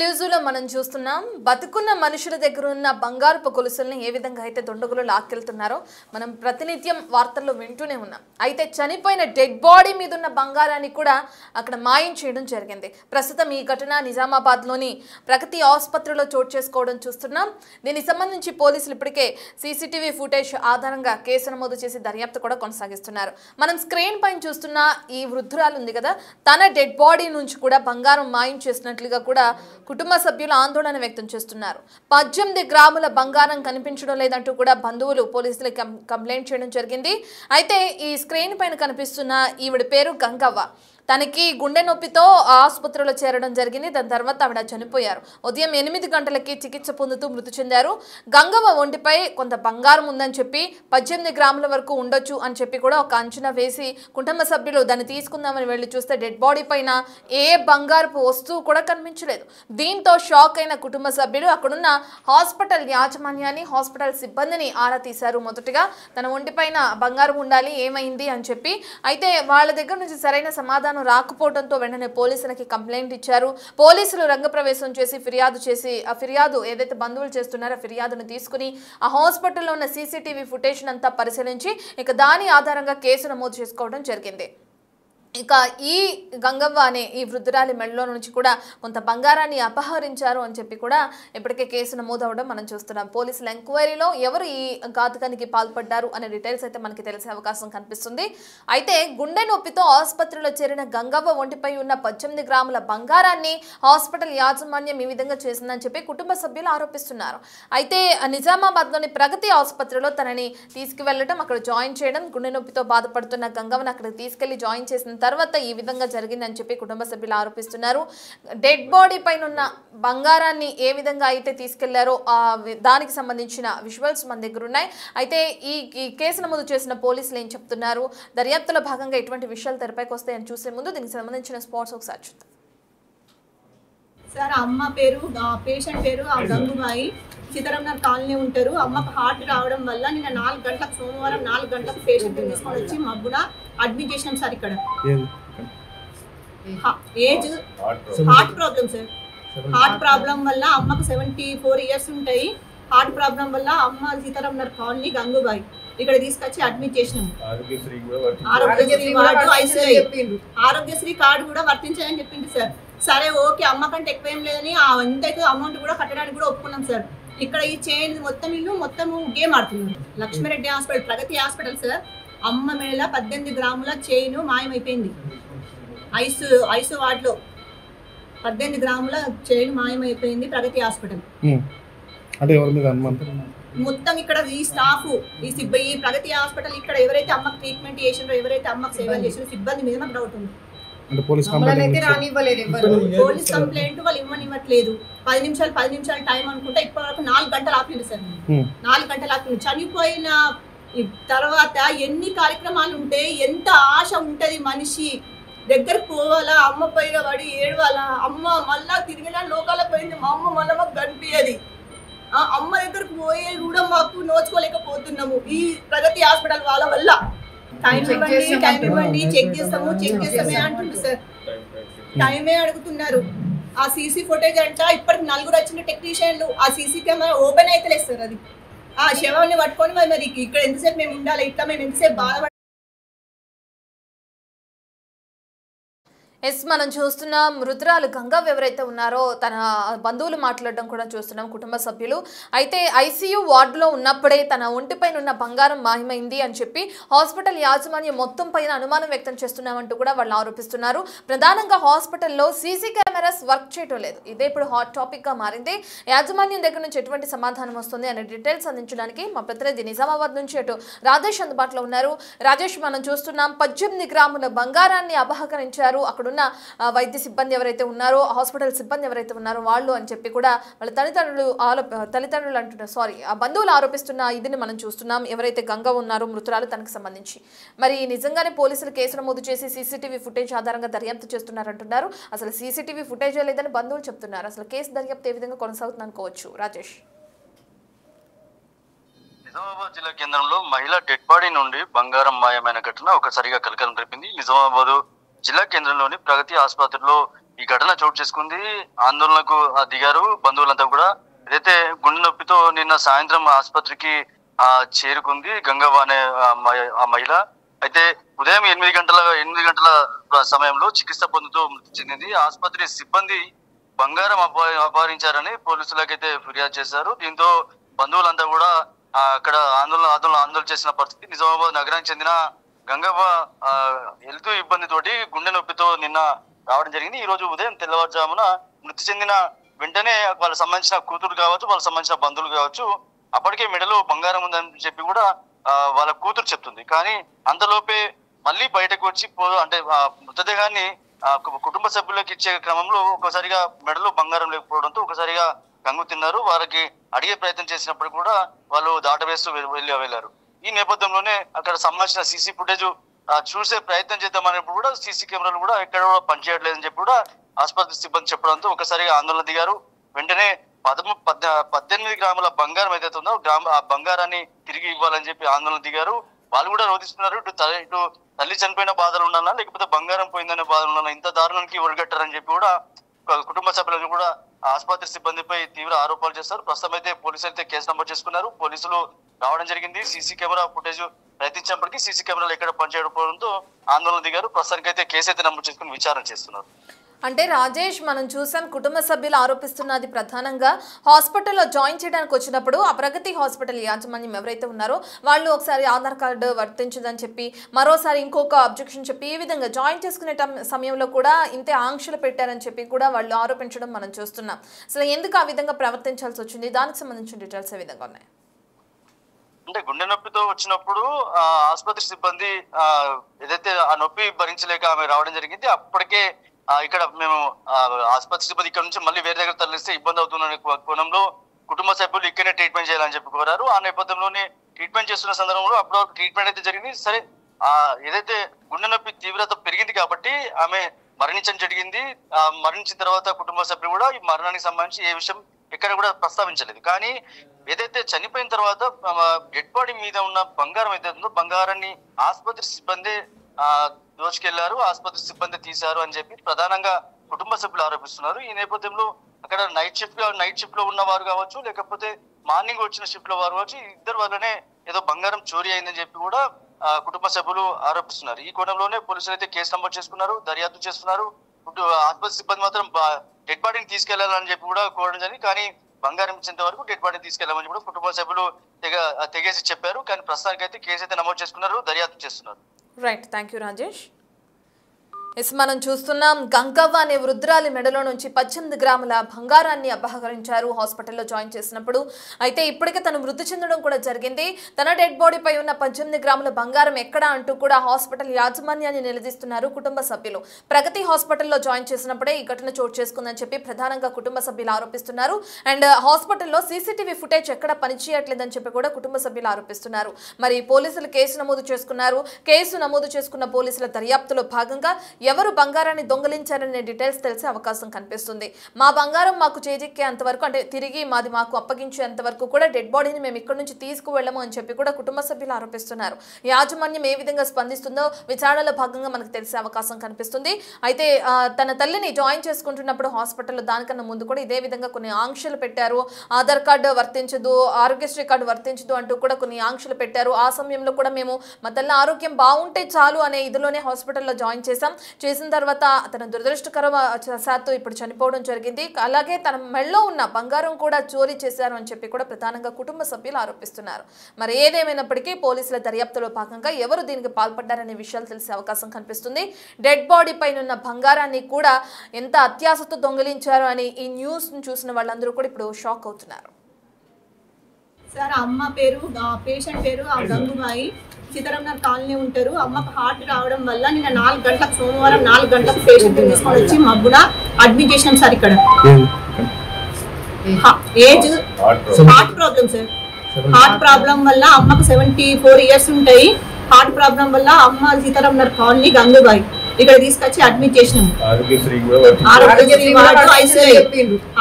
Exclusive లో మనం చూస్తున్నాం బతుకున్న మనుషుల దగ్గర ఉన్న బంగారపు గొలుసుల్ని ఏ విధంగా అయితే దొండగులు లాక్కెళ్తున్నారో మనం ప్రతినిత్యం వార్తల్లో వింటూనే ఉన్నాం. అయితే చనిపోయిన డెడ్ బాడీ మీద ఉన్న బంగారాన్ని కూడా అక్కడ మాయం చేయడం జరిగింది. ప్రస్తుతం ఈ ఘటన నిజామాబాద్ లోని ప్రగతి ఆసుపత్రిలో చోటు చేసుకోవడం చూస్తున్నాం. దీనికి సంబంధించి పోలీసులు ఇప్పటికే సీసీటీవీ ఫుటేజ్ ఆధారంగా కేసు నమోదు చేసి దర్యాప్తు కూడా కొనసాగిస్తున్నారు. మనం స్క్రీన్ పైన చూస్తున్న ఈ వృద్ధురాలు ఉంది కదా, తన డెడ్ బాడీ నుంచి కూడా బంగారం మాయం చేసినట్లుగా కూడా కుటుంబ సభ్యులు ఆందోళన వ్యక్తం చేస్తున్నారు. 18 గ్రాముల బంగారం కనిపించడం లేదంటూ కూడా బంధువులు పోలీసులకు కంప్లైంట్ చేయడం జరిగింది. అయితే ఈ స్క్రీన్ పైన కనిపిస్తున్న ఈవిడ పేరు గంగవ్వ. తనకి గుండె నొప్పితో ఆసుపత్రిలో చేరడం జరిగింది. దాని తర్వాత ఆవిడ చనిపోయారు. ఉదయం 8 గంటలకి చికిత్స పొందుతూ మృతి చెందారు. గంగవ్వ ఒంటిపై కొంత బంగారం ఉందని చెప్పి 18 గ్రాముల వరకు ఉండొచ్చు అని చెప్పి కూడా ఒక అంచనా వేసి కుటుంబ సభ్యులు దాన్ని తీసుకుందామని వెళ్ళి చూస్తే డెడ్ బాడీ పైన ఏ బంగారపు వస్తువు కూడా కనిపించలేదు. దీంతో షాక్ అయిన కుటుంబ సభ్యులు అక్కడున్న హాస్పిటల్ యాజమాన్యాన్ని, హాస్పిటల్ సిబ్బందిని ఆరా తీశారు. మొదటగా తన ఒంటిపైన బంగారం ఉండాలి, ఏమైంది అని చెప్పి. అయితే వాళ్ళ దగ్గర నుంచి సరైన సమాధానం రాకపోవడంతో వెంటనే పోలీసులకి కంప్లైంట్ ఇచ్చారు. పోలీసులు రంగప్రవేశం చేసి ఆ ఫిర్యాదు ఏదైతే బంధువులు చేస్తున్నారో ఫిర్యాదును తీసుకుని ఆ హాస్పిటల్లో ఉన్న సీసీటీవీ ఫుటేజ్ అంతా పరిశీలించి ఇక దాని ఆధారంగా కేసు నమోదు చేసుకోవడం జరిగింది. ఇక ఈ గంగవ్వ అనే ఈ వృద్ధురాలి మెడలో నుంచి కూడా కొంత బంగారాన్ని అపహరించారు అని చెప్పి కూడా ఇప్పటికే కేసు నమోదవడం మనం చూస్తున్నాం. పోలీసుల ఎంక్వైరీలో ఎవరు ఈ ఘాతుకానికి పాల్పడ్డారు అనే డీటెయిల్స్ అయితే మనకి తెలిసే అవకాశం కనిపిస్తుంది. అయితే గుండె నొప్పితో ఆసుపత్రిలో చేరిన గంగవ్వ ఒంటిపై ఉన్న 18 గ్రాముల బంగారాన్ని హాస్పిటల్ యాజమాన్యం ఈ విధంగా చేసిందని చెప్పి కుటుంబ సభ్యులు ఆరోపిస్తున్నారు. అయితే నిజామాబాద్లోని ప్రగతి ఆసుపత్రిలో తనని తీసుకువెళ్లడం, అక్కడ జాయిన్ చేయడం, గుండె నొప్పితో బాధపడుతున్న గంగవ్వను అక్కడికి తీసుకెళ్లి జాయిన్ చేసిన తర్వాత ఈ విధంగా జరిగిందని చెప్పి కుటుంబ సభ్యులు ఆరోపిస్తున్నారు. డెడ్ బాడీ పైన ఉన్న బంగారాన్ని ఏ విధంగా అయితే తీసుకెళ్లారో దానికి సంబంధించిన విజువల్స్ మన దగ్గర ఉన్నాయి. అయితే ఈ కేసు నమోదు చేసిన పోలీసులు ఏం చెప్తున్నారు, దర్యాప్తులో భాగంగా ఎటువంటి విషయాలు తెరపైకి వస్తాయని చూసే ముందు దీనికి సంబంధించిన స్పాట్స్ ఒకసారి చూద్దాం. సార్ అమ్మ పేరు, పేషెంట్ పేరు గంగుబాయి, సీతారాంనగర్ కాలనీ ఉంటారు. అమ్మకు హార్ట్ రావడం వల్ల నిన్న 4 గంటలకు, సోమవారం 4 గంటలకు పేషెంట్ తీసుకొని వచ్చి మబ్బున అడ్మిట్ చేసినాం సార్. ఇక్కడ age heart problem sir. Heart problem వల్ల అమ్మకు 74 ఇయర్స్ ఉంటాయి. హార్ట్ ప్రాబ్లం వల్ల అమ్మ సీతారాంనగర్ కాలనీ గంగుబాయి ఇక్కడ తీసుకొచ్చి అడ్మిట్ చేసినాం. ఆరోగ్యశ్రీ కార్డు కూడా వర్తించాలని చెప్పింది సార్. సరే ఓకే, అమ్మ కంటే ఎక్కువ ఏం లేదని ఎంతైతే అమౌంట్ కూడా కట్టడానికి కూడా ఒప్పుకున్నాం సార్. ఇక్కడ ఈ చైన్ మొత్తం ఇల్లు మొత్తము గేమ్ ఆడుతున్నారు. లక్ష్మీరెడ్డి హాస్పిటల్, ప్రగతి హాస్పిటల్ సార్. అమ్మ మేళ 18 గ్రాముల చైన్ మాయమైపోయింది. ఐసు వార్డులో 18 గ్రాముల చైన్ మాయమైపోయింది ప్రగతి హాస్పిటల్. మొత్తం ఇక్కడ ఈ స్టాఫ్, ఈ ప్రగతి హాస్పిటల్ ఇక్కడ ఎవరైతే అమ్మకు ట్రీట్మెంట్ చేసినారో, ఎవరైతే అమ్మకు సేవలు చేసినారో సిబ్బంది మీద మాకు డౌట్ ఉంది. పోలీస్ కంప్లైంట్ వాళ్ళు ఇవ్వనివ్వట్లేదు. 10 నిమిషాలు టైం అనుకుంటా ఇప్పటి వరకు 4 గంటలు ఆపింది సార్. 4 గంటలు ఆపింది. చనిపోయిన తర్వాత ఎన్ని కార్యక్రమాలు ఉంటే ఎంత ఆశ ఉంటది మనిషి దగ్గరకు పోవాలా, అమ్మ పైన పడి ఏడవాలా, అమ్మ మళ్ళా తిరిగిన లోకాల పోయింది, మా అమ్మ మళ్ళీ మాకు కనిపించది. అమ్మ దగ్గరకు పోయేది కూడా మాకు నోచుకోలేకపోతున్నాము ఈ ప్రగతి హాస్పిటల్ వాళ్ళ వల్ల. టైం ఇవ్వండి, చెక్ చేస్తామే అంటుంది సార్. టైమే అడుగుతున్నారు. ఆ సీసీ ఫుటేజ్ అంట ఇప్పటికి 4 వచ్చిన టెక్నీషియన్లు ఆ సీసీ కెమెరా ఓపెన్ అయితే లేదు సార్. అది ఆ శవాన్ని పట్టుకొని మరి ఇక్కడ ఎంతసేపు మేము ఉండాలి, ఇట్లా మేము ఎంతసేపు బాధపడాలి. మనం చూస్తున్న మృతురాలు గంగవ్వ ఎవరైతే ఉన్నారో తన బంధువులు మాట్లాడడం కూడా చూస్తున్నాం, కుటుంబ సభ్యులు. అయితే ఐసీయూ వార్డులో ఉన్నప్పుడే తన ఒంటిపైన ఉన్న బంగారం మాయమైంది అని చెప్పి హాస్పిటల్ యాజమాన్యం మొత్తం పైన అనుమానం వ్యక్తం చేస్తున్నామంటూ కూడా వాళ్ళు ఆరోపిస్తున్నారు. ప్రధానంగా హాస్పిటల్లో సీసీ కెమెరాస్ వర్క్ చేయడం లేదు. ఇదే ఇప్పుడు హాట్ టాపిక్ గా మారింది. యాజమాన్యం దగ్గర నుంచి ఎటువంటి సమాధానం వస్తుంది అనే డీటెయిల్స్ అందించడానికి మా ప్రతినిధి నిజామాబాద్ నుంచి అటు రాజేష్ అందుబాటులో ఉన్నారు. రాజేష్, మనం చూస్తున్నాం 18 గ్రాముల బంగారాన్ని అపహరించారు అక్కడ వైద్య సిబ్బంది ఎవరైతే ఉన్నారో, హాస్పిటల్ సిబ్బంది ఎవరైతే ఉన్నారో వాళ్ళు అని చెప్పి కూడా వాళ్ళ తల్లిదండ్రులు అంటున్నారు, ఆ బంధువులు ఆరోపిస్తున్న ఇదిని మనం చూస్తున్నాం. ఎవరైతే గంగ ఉన్నారో మృతురాలు తనకు సంబంధించి మరి నిజంగానే పోలీసులు కేసు నమోదు చేసి సీసీటీవీ ఫుటేజ్ ఆధారంగా దర్యాప్తు చేస్తున్నారంటున్నారు. అసలు సీసీటీవీ ఫుటేజ్ లేదని బంధువులు చెప్తున్నారు. అసలు కేసు దర్యాప్తు ఏ విధంగా కొనసాగుతుంది అనుకోవచ్చు రాజేష్? నిజామాబాద్ జిల్లా కేంద్రంలో మహిళ డెడ్ బాడీ నుండి బంగారం మాయమైన ఘటన ఒకసారిగా కలకలం రేపింది. నిజామాబాద్ జిల్లా కేంద్రంలోని ప్రగతి ఆసుపత్రిలో ఈ ఘటన చోటు చేసుకుంది. ఆందోళనకు దిగారు బంధువులంతా కూడా. ఏదైతే గుండె నొప్పితో నిన్న సాయంత్రం ఆసుపత్రికి చేరుకుంది గంగవ్వ అనే ఆ మహిళ. అయితే ఉదయం 8 గంటల సమయంలో చికిత్స పొందుతూ మృతి చెందింది. ఆసుపత్రి సిబ్బంది బంగారం అపహరించారని పోలీసులకైతే ఫిర్యాదు చేశారు. దీంతో బంధువులంతా కూడా అక్కడ ఆందోళన చేసిన పరిస్థితి. నిజామాబాద్ నగరానికి చెందిన గంగవ్వ హెల్త్ ఇబ్బందితోటి గుండె నొప్పితో నిన్న రావడం జరిగింది. ఈ రోజు ఉదయం తెల్లవారుజామున మృతి చెందిన వెంటనే వాళ్ళకి సంబంధించిన కూతురు కావచ్చు, వాళ్ళకి సంబంధించిన బంధువులు కావచ్చు, అప్పటికే మెడలో బంగారం ఉందని చెప్పి కూడా వాళ్ళ కూతురు చెప్తుంది. కానీ అంతలోపే మళ్ళీ బయటకు వచ్చి అంటే మృతదేహాన్ని కుటుంబ సభ్యులకు ఇచ్చే క్రమంలో ఒకసారిగా మెడలో బంగారం లేకపోవడంతో ఒకసారిగా కంగు తిన్నారు. వారికి అడిగే ప్రయత్నం చేసినప్పుడు కూడా వాళ్ళు దాటవేస్తూ వెళ్ళారు. ఈ నేపథ్యంలోనే అక్కడ సంబంధించిన సీసీ ఫుటేజ్ చూసే ప్రయత్నం చేద్దామనేప్పుడు కూడా సీసీ కెమెరాలు కూడా ఎక్కడ కూడా పనిచేయట్లేదని చెప్పి కూడా ఆసుపత్రి సిబ్బంది చెప్పడంతో ఒకసారిగా ఆందోళన దిగారు. వెంటనే 18 గ్రాముల బంగారం ఏదైతే ఉందో ఆ బంగారాన్ని తిరిగి ఇవ్వాలని చెప్పి ఆందోళన దిగారు. వాళ్ళు కూడా రోధిస్తున్నారు. ఇటు తల్లి చనిపోయిన బాధలు ఉన్నానా, లేకపోతే బంగారం పోయిందనే బాధలు ఉన్నానా, ఇంత దారుణానికి ఒడిగట్టారని చెప్పి కూడా కుటుంబ సభ్యులను కూడా ఆసుపత్రి సిబ్బందిపై తీవ్ర ఆరోపణలు చేస్తారు. ప్రస్తుతం అయితే పోలీసులు అయితే కేసు నమోదు చేసుకున్నారు. పోలీసులు రావడం జరిగింది. సీసీ కెమెరా ఫుటేజ్ ప్రయత్నించినప్పటికీ సీసీ కెమెరాలు ఎక్కడ పనిచేయకపోవడంతో ఆందోళన దిగారు. ప్రస్తుతానికి అయితే కేసు అయితే నమోదు చేసుకుని విచారణ చేస్తున్నారు. అంటే రాజేష్, మనం చూసాం కుటుంబ సభ్యులు ఆరోపిస్తున్నది ప్రధానంగా హాస్పిటల్లో జాయిన్ చేయడానికి వచ్చినప్పుడు ఆ ప్రగతి హాస్పిటల్ యాజమాన్యం ఎవరైతే ఉన్నారో వాళ్ళు ఒకసారి ఆధార్ కార్డు వర్తించదని చెప్పి, మరోసారి ఇంకొక అబ్జెక్షన్ చెప్పి, ఈ విధంగా జాయిన్ చేసుకునే సమయంలో కూడా ఇంతే ఆంక్షలు పెట్టారని చెప్పి కూడా వాళ్ళు ఆరోపించడం మనం చూస్తున్నాం. అసలు ఎందుకు ఆ విధంగా ప్రవర్తించాల్సి వచ్చింది, దానికి సంబంధించిన డీటెయిల్స్ ఏ విధంగా ఉన్నాయి? అంటే గుండె నొప్పితో వచ్చినప్పుడు ఆసుపత్రి సిబ్బంది ఏదైతే ఆ నొప్పి భరించలేక ఆమె రావడం జరిగింది. అప్పటికే ఇక్కడ మేము ఆసుపత్రి సిబ్బంది ఇక్కడ నుంచి మళ్ళీ వేరే దగ్గర తరలిస్తే ఇబ్బంది అవుతున్న కోణంలో కుటుంబ సభ్యులు ఇక్కడనే ట్రీట్మెంట్ చేయాలని చెప్పి కోరారు. ఆ నేపథ్యంలోనే ట్రీట్మెంట్ చేస్తున్న సందర్భంలో అప్పుడు ట్రీట్మెంట్ అయితే జరిగింది. సరే, ఏదైతే గుండె నొప్పి తీవ్రత పెరిగింది కాబట్టి ఆమె మరణించడం జరిగింది. మరణించిన తర్వాత కుటుంబ సభ్యులు కూడా ఈ మరణానికి సంబంధించి ఏ విషయం ఎక్కడ కూడా ప్రస్తావించలేదు. కానీ ఏదైతే చనిపోయిన తర్వాత డెడ్ బాడీ మీద ఉన్న బంగారం ఏదైతే ఉందో బంగారాన్ని ఆసుపత్రి సిబ్బంది దోచుకెళ్లారు, ఆసుపత్రి సిబ్బంది తీశారు అని చెప్పి ప్రధానంగా కుటుంబ సభ్యులు ఆరోపిస్తున్నారు. ఈ నేపథ్యంలో అక్కడ నైట్ షిఫ్ట్ లో ఉన్న వారు కావచ్చు, లేకపోతే మార్నింగ్ వచ్చిన షిఫ్ట్ లో వారు కావచ్చు, ఇద్దరు వల్లనే ఏదో బంగారం చోరీ అయిందని చెప్పి కూడా కుటుంబ సభ్యులు ఆరోపిస్తున్నారు. ఈ కోణంలోనే పోలీసులు అయితే కేసు నమోదు చేసుకున్నారు, దర్యాప్తు చేస్తున్నారు. ఆసుపత్రి సిబ్బంది మాత్రం డెడ్ బాడీని తీసుకెళ్లాలని చెప్పి కూడా కోరడం జరిగింది. కానీ బంగారం ఇచ్చేంత వరకు డెడ్ బాడీని తీసుకెళ్లామని కూడా కుటుంబ సభ్యులు తెగేసి చెప్పారు. కానీ ప్రస్తుతానికి అయితే కేసు అయితే నమోదు చేసుకున్నారు, దర్యాప్తు చేస్తున్నారు. Right, thank you Rajesh. మనం చూస్తున్నాం, గంగవ్వ అనే వృద్ధురాలి మెడలో నుంచి 18 గ్రాముల బంగారాన్ని అపహరించారు హాస్పిటల్లో జాయిన్ చేసినప్పుడు. అయితే ఇప్పటికే తను మృతి చెందడం కూడా జరిగింది. తన డెడ్ బాడీపై ఉన్న 18 గ్రాముల బంగారం ఎక్కడ అంటూ కూడా హాస్పిటల్ యాజమాన్యాన్ని నిలదీస్తున్నారు కుటుంబ సభ్యులు. ప్రగతి హాస్పిటల్లో జాయిన్ చేసినప్పుడే ఈ ఘటన చోటు చేసుకుందని చెప్పి ప్రధానంగా కుటుంబ సభ్యులు ఆరోపిస్తున్నారు. అండ్ హాస్పిటల్లో సీసీటీవీ ఫుటేజ్ ఎక్కడ పనిచేయట్లేదని చెప్పి కూడా కుటుంబ సభ్యులు ఆరోపిస్తున్నారు. మరి పోలీసులు కేసు నమోదు చేసుకున్నారు. కేసు నమోదు చేసుకున్న పోలీసుల దర్యాప్తులో భాగంగా ఎవరు బంగారాన్ని దొంగలించారనే డీటెయిల్స్ తెలిసే అవకాశం కనిపిస్తుంది. మా బంగారం మాకు చేజిక్కేంత వరకు, అంటే తిరిగి మాకు అప్పగించేంత వరకు కూడా డెడ్ బాడీని మేము ఇక్కడ నుంచి తీసుకువెళ్ళము అని చెప్పి కూడా కుటుంబ సభ్యులు ఆరోపిస్తున్నారు. యాజమాన్యం ఏ విధంగా స్పందిస్తుందో విచారణలో భాగంగా మనకు తెలిసే అవకాశం కనిపిస్తుంది. అయితే తన తల్లిని జాయిన్ చేసుకుంటున్నప్పుడు హాస్పిటల్లో దానికన్నా ముందు కూడా ఇదే విధంగా కొన్ని ఆంక్షలు పెట్టారు. ఆధార్ కార్డు వర్తించదు, ఆరోగ్యశ్రీ కార్డు వర్తించదు అంటూ కూడా కొన్ని ఆంక్షలు పెట్టారు. ఆ సమయంలో కూడా మేము మా తల్లి ఆరోగ్యం బాగుంటే చాలు అనే ఇదిలోనే హాస్పిటల్లో జాయిన్ చేసిన తర్వాత తన దురదృష్టకరవశాత్తు ఇప్పుడు చనిపోవడం జరిగింది. అలాగే తన మెడలో ఉన్న బంగారం కూడా చోరీ చేశారు అని చెప్పి కూడా ప్రధానంగా కుటుంబ సభ్యులు ఆరోపిస్తున్నారు. మరి ఏదేమైనప్పటికీ పోలీసుల దర్యాప్తులో భాగంగా ఎవరు దీనికి పాల్పడ్డారనే విషయాలు తెలిసే అవకాశం కనిపిస్తుంది. డెడ్ బాడీ పైన ఉన్న బంగారాన్ని కూడా ఎంత అత్యాశతో దొంగిలించారు అని ఈ న్యూస్ చూసిన వాళ్ళందరూ కూడా ఇప్పుడు షాక్ అవుతున్నారు. సార్, అమ్మ పేరు, పేషెంట్ పేరు గంగుబాయి, సీతారాంనగర్ కాలనీ ఉంటారు. అమ్మకు హార్ట్ రావడం వల్ల నిన్న 4 గంటలకు, సోమవారం 4 గంటలకు పేషెంట్ తీసుకొని వచ్చి మబ్బున అడ్మిట్ చేసినాం సార్. ఇక్కడ age heart problem sir. Heart problem వల్ల అమ్మకు 74 ఇయర్స్ ఉంటాయి. హార్ట్ ప్రాబ్లం వల్ల అమ్మ సీతారాంనగర్ కాలనీ గంగుబాయి ఇక్కడ తీసుకొచ్చి అడ్మిట్ చేసినాం.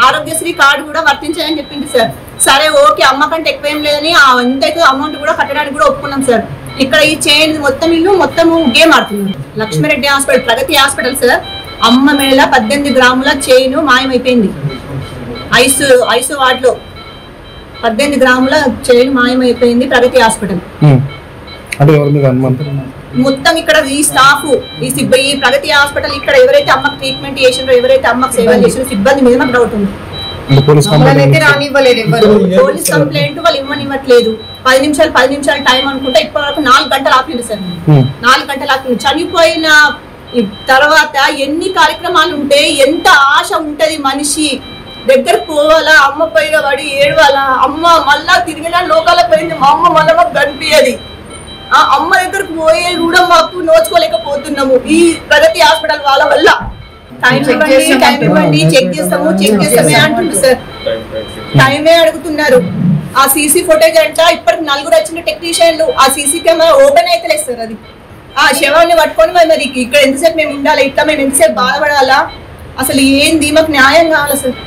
ఆరోగ్యశ్రీ కార్డు కూడా వర్తించాలని చెప్పింది సార్. సరే, ఓకే, అమ్మ కంటే ఎక్కువ ఏం లేదని ఎంతైతే అమౌంట్ కూడా కట్టడానికి కూడా ఒప్పుకున్నాం సార్. ఇక్కడ ఈ చైన్ మొత్తం ఇల్లు మొత్తం గేమ్ ఆడుతున్నారు. లక్ష్మీరెడ్డి హాస్పిటల్, ప్రగతి హాస్పిటల్ సార్. అమ్మ మేళ 18 గ్రాముల చైన్ మాయమైపోయింది. ఐసు వార్డులో 18 గ్రాముల చైన్ మాయమైపోయింది ప్రగతి హాస్పిటల్. మొత్తం ఇక్కడ ఈ స్టాఫ్ ఈ ప్రగతి హాస్పిటల్ ఇక్కడ ఎవరైతే అమ్మకు ట్రీట్మెంట్ చేసినారో, ఎవరైతే అమ్మకు సేవలు చేసినారో సిబ్బంది మీద మాకు డౌట్ ఉంది. పోలీస్ కంప్లైంట్ వాళ్ళు ఇవ్వనివ్వట్లేదు. 10 నిమిషాలు టైం అనుకుంటే ఇప్పటి వరకు 4 గంటలు ఆపిండు సార్. 4 గంటలు ఆపిండు. చనిపోయిన తర్వాత ఎన్ని కార్యక్రమాలు ఉంటే ఎంత ఆశ ఉంటది మనిషి దగ్గరకు పోవాలా, అమ్మ పైన పడి ఏడవాలా, అమ్మ మళ్ళా తిరిగిన లోకాలకు పోయింది, మా అమ్మ మళ్ళీ మాకు కనిపించది. ఆ అమ్మ దగ్గరకు పోయే కూడా మాకు నోచుకోలేకపోతున్నాము ఈ ప్రగతి హాస్పిటల్ వాళ్ళ వల్ల. టైం ఇవ్వండి, చెక్ చేస్తామే అంటుండ్రు సార్. టైమే అడుగుతున్నారు. ఆ సీసీ ఫుటేజ్ అంట ఇప్పటికి 4 వచ్చిన టెక్నీషియన్లు ఆ సీసీ కెమెరా ఓపెన్ అయితే సార్. అది ఆ శవాన్ని పట్టుకొని మరి ఇక్కడ ఎంతసేపు మేము ఉండాలి, ఇట్లా మేము ఎంతసేపు బాధపడాలా, అసలు ఏంది మాకు న్యాయం కావాలి సార్.